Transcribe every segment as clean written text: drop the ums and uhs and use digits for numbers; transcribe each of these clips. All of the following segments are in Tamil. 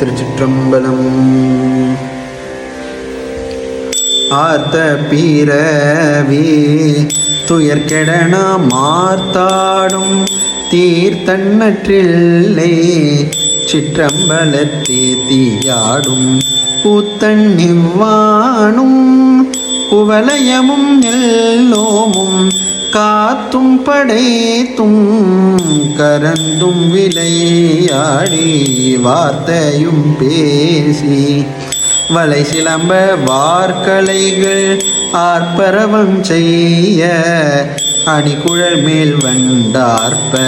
திருச்சிற்றம்பலம். ஆர்த்த பீரவி துயர்கெடன மார்த்தாடும் தீர்த்தன்னற்றில்லை சிற்றம்பலத்தே தீயாடும் கூத்தன் நிவ்வானும் குவலயமும் எல்லோமும் காத்தும் படைத்தும் கரந்தும் விளையாடி வார்த்தையும் பேசி வலை சிலம்ப வார்கலைகள் ஆர்ப்பரவம் செய்ய அணிகுழல் மேல் வண்டார்ப்ப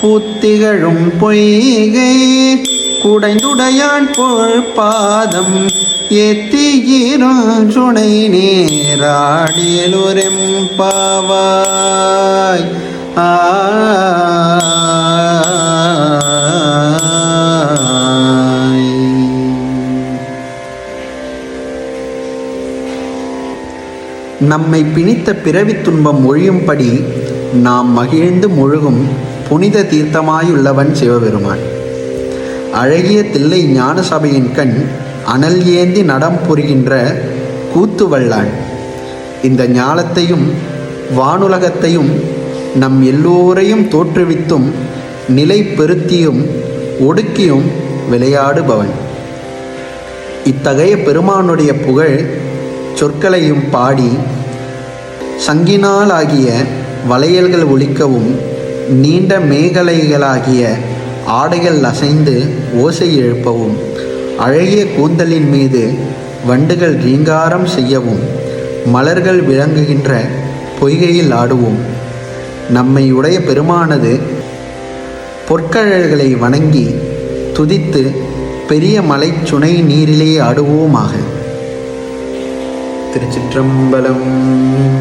பூத்திகழும் பொய்கை குடைந்துடையான் பொற்பாதம் ஏத்தியிரும் சுனை நேராடியலுரெம்பாவாய். நம்மை பிணித்த பிறவித் துன்பம் ஒழியும்படி நாம் மகிழ்ந்து முழுகும் புனித தீர்த்தமாயுள்ளவன் சிவபெருமான். அழகிய தில்லை ஞான சபையின் கண் அனல் ஏந்தி நடம் புரிகின்ற கூத்துவல்லான். இந்த ஞாலத்தையும் வானுலகத்தையும் நம் எல்லோரையும் தோற்றுவித்தும் நிலை பெருத்தியும் ஒடுக்கியும் விளையாடுபவன். இத்தகைய பெருமானுடைய புகழ் சொற்களையும் பாடி சங்கினாலாகிய வளையல்கள் ஒலிக்கவும் நீண்ட மேகலைகளாகிய ஆடைகள் அசைந்து ஓசை எழுப்பவும் அழகிய கூந்தலின் மீது வண்டுகள் ரீங்காரம் செய்யவும் மலர்கள் விளங்குகின்ற பொய்கையில் ஆடுவோம். நம்மை உடைய பெருமானது பொற்கழல்களை வணங்கி துதித்து பெரிய மலை சுனை நீரிலே ஆடுவோமாக. திருச்சிற்றம்பலம்.